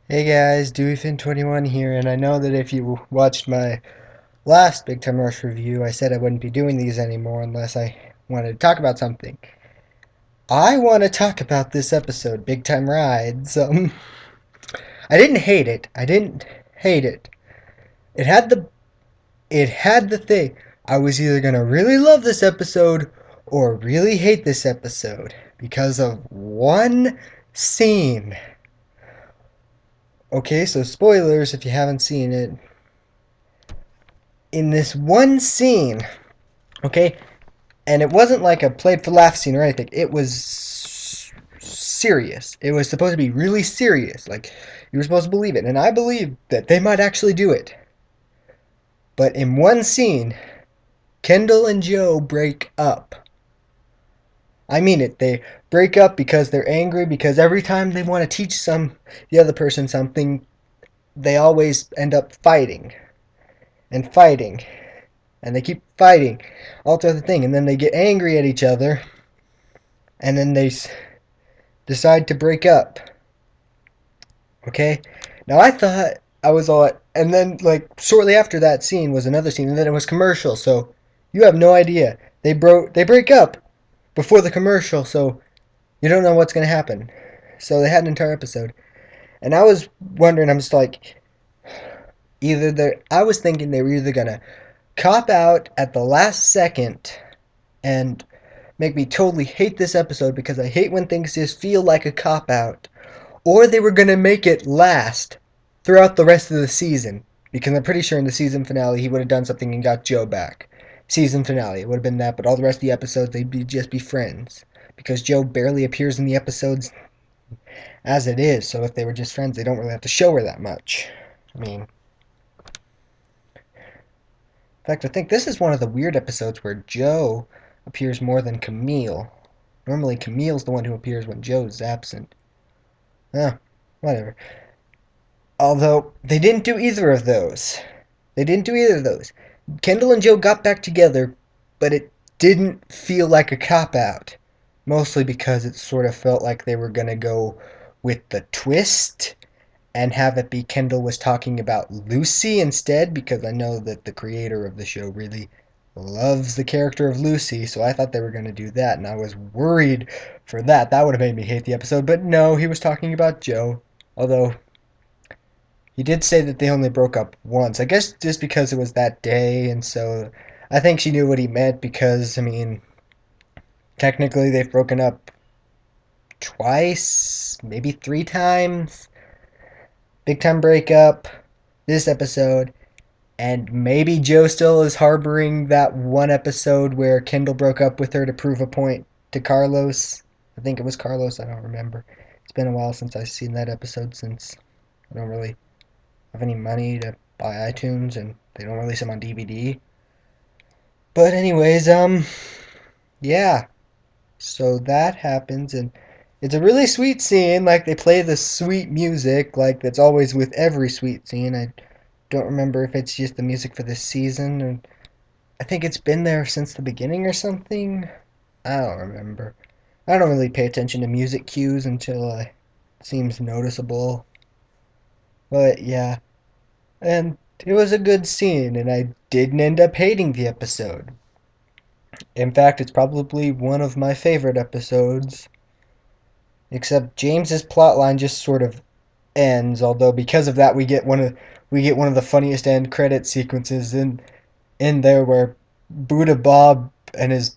Hey guys, DeweyFin21 here, and I know that if you watched my last Big Time Rush review, I said I wouldn't be doing these anymore unless I wanted to talk about something. I want to talk about this episode, Big Time Rides. I didn't hate it. I didn't hate it. It had the it had the thing. I was either gonna really love this episode or really hate this episode because of one scene. Okay, so spoilers if you haven't seen it. In this one scene, okay, and it wasn't like a played for laugh scene or anything. It was serious. It was supposed to be really serious. Like you were supposed to believe it, and I believe that they might actually do it. But in one scene, Kendall and Joe break up. I mean it. They break up because they're angry because every time they want to teach the other person something, they always end up fighting and fighting and they keep fighting all through the thing, and then they get angry at each other, and then they decide to break up. Okay, now I thought I was all, and then like shortly after that scene was another scene, and then it was commercial. So you have no idea they break up before the commercial, so you don't know what's gonna happen. So they had an entire episode, and I was wondering. I'm just like, I was thinking they were either gonna cop out at the last second and make me totally hate this episode because I hate when things just feel like a cop out, or they were going to make it last throughout the rest of the season because I'm pretty sure in the season finale he would have done something and got Joe back. Season finale, it would have been that, but all the rest of the episodes just be friends because Joe barely appears in the episodes as it is. So if they were just friends, they don't really have to show her that much. I mean, in fact, I think this is one of the weird episodes where Joe appears more than Camille. Normally, Camille's the one who appears when Joe's absent. Ah, whatever. Although, they didn't do either of those. They didn't do either of those. Kendall and Joe got back together, but it didn't feel like a cop out. Mostly because it sort of felt like they were going to go with the twist and have it be Kendall was talking about Lucy instead, because I know that the creator of the show really loves the character of Lucy, so I thought they were going to do that, and I was worried for that. That would have made me hate the episode, but no, he was talking about Joe. Although, he did say that they only broke up once. I guess just because it was that day, and so I think she knew what he meant because, I mean, technically they've broken up twice, maybe three times. Big time breakup, this episode, and maybe Joe still is harboring that one episode where Kendall broke up with her to prove a point to Carlos. I think it was Carlos, I don't remember. It's been a while since I've seen that episode since I don't really have any money to buy iTunes and they don't release them on DVD. But anyways, yeah. So that happens and it's a really sweet scene. Like they play the sweet music like that's always with every sweet scene. I don't remember if it's just the music for this season or I think it's been there since the beginning or something. I don't remember. I don't really pay attention to music cues until it seems noticeable. But yeah, and it was a good scene, and I didn't end up hating the episode. In fact, it's probably one of my favorite episodes. Except James's plotline just sort of ends, although because of that we get one of the funniest end credit sequences in there where Buddha Bob and his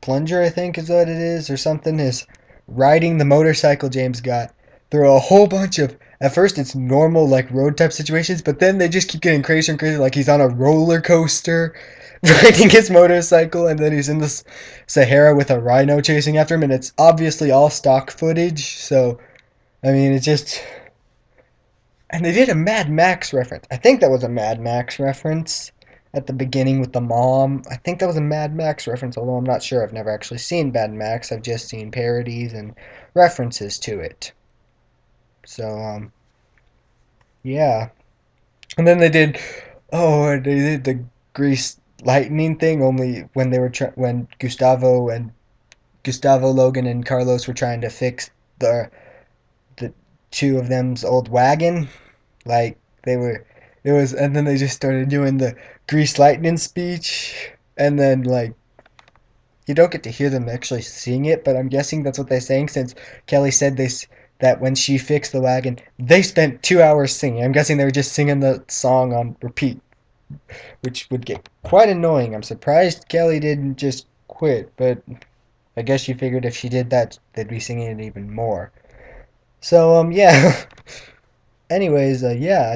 plunger, I think is what it is, or something, is riding the motorcycle James got through a whole bunch of. At first, it's normal, like road type situations, but then they just keep getting crazier and crazier. Like he's on a roller coaster riding his motorcycle, and then he's in the Sahara with a rhino chasing after him, and it's obviously all stock footage. So, I mean, it's just. And they did a Mad Max reference. I think that was a Mad Max reference at the beginning with the mom. I think that was a Mad Max reference, although I'm not sure. I've never actually seen Mad Max. I've just seen parodies and references to it. So, yeah. And then they did the Grease Lightning thing only when when Gustavo Logan and Carlos were trying to fix the two of them's old wagon. Like they were, it was, and then they just started doing the Grease Lightning speech, and then like you don't get to hear them actually sing it, but I'm guessing that's what they're saying since Kelly said that when she fixed the wagon, they spent 2 hours singing. I'm guessing they were just singing the song on repeat, which would get quite annoying. I'm surprised Kelly didn't just quit, but I guess she figured if she did that, they'd be singing it even more. So yeah. Anyways, yeah,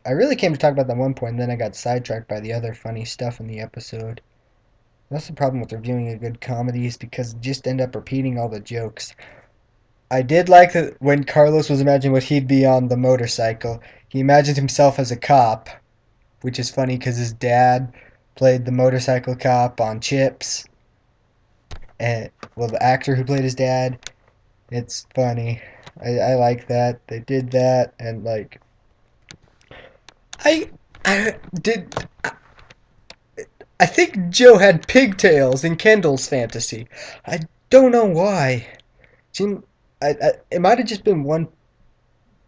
I really came to talk about that one point, and then I got sidetracked by the other funny stuff in the episode. That's the problem with reviewing a good comedy is because you just end up repeating all the jokes. I did like that when Carlos was imagining what he'd be on the motorcycle. He imagined himself as a cop, which is funny because his dad played the motorcycle cop on Chips, and well, the actor who played his dad. It's funny. I like that they did that, and like I I did. I think Joe had pigtails in Kendall's fantasy. I don't know why. Seemed, it might have just been one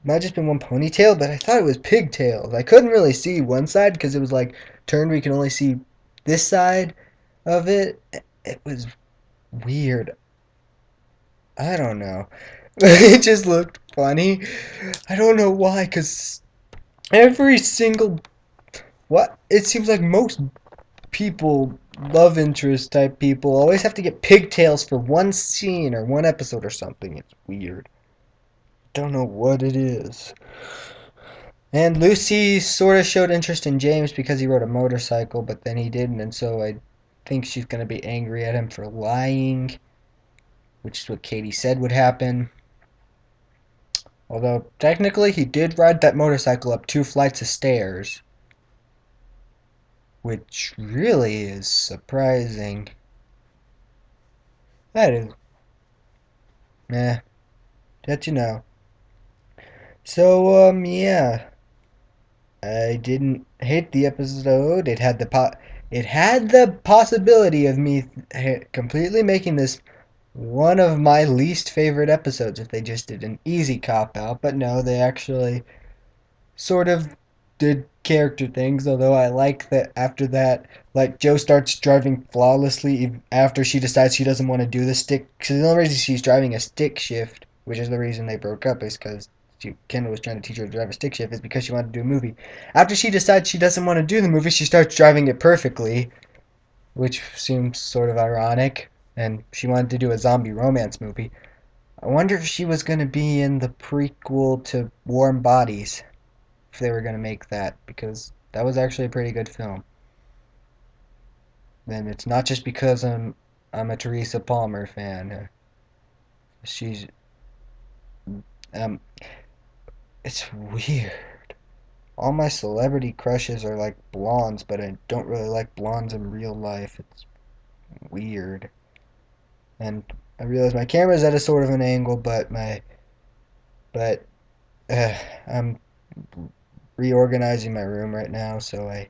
ponytail, but I thought it was pigtails. I couldn't really see one side because it was like turned where you can only see this side of it. It was weird. I don't know. It just looked funny. I don't know why, because every single what it seems like most people, love interest type people, always have to get pigtails for one scene or one episode or something. It's weird. Don't know what it is. And Lucy sort of showed interest in James because he rode a motorcycle, but then he didn't, and so I think she's going to be angry at him for lying, which is what Katie said would happen. Although, technically, he did ride that motorcycle up 2 flights of stairs, which really is surprising. That is, meh, that you know. So, yeah. I didn't hate the episode. It had the possibility of me completely making this one of my least favorite episodes if they just did an easy cop out, but no, they actually sort of did character things, although I like that after that, like Joe starts driving flawlessly after she decides she doesn't want to do the stick. Cause the only reason she's driving a stick shift, which is the reason they broke up, is because Kendall was trying to teach her to drive a stick shift, is because she wanted to do a movie. After she decides she doesn't want to do the movie, she starts driving it perfectly, which seems sort of ironic. And she wanted to do a zombie romance movie. I wonder if she was going to be in the prequel to Warm Bodies if they were going to make that because that was actually a pretty good film. And it's not just because I'm a Teresa Palmer fan. She's um it's weird. All my celebrity crushes are like blondes, but I don't really like blondes in real life. It's weird. And I realize my camera's at a sort of an angle, but I'm reorganizing my room right now, so I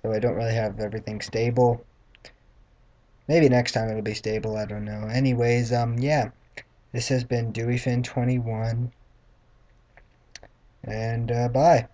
don't really have everything stable. Maybe next time it'll be stable, I don't know. Anyways, yeah. This has been DeweyFin21, and bye.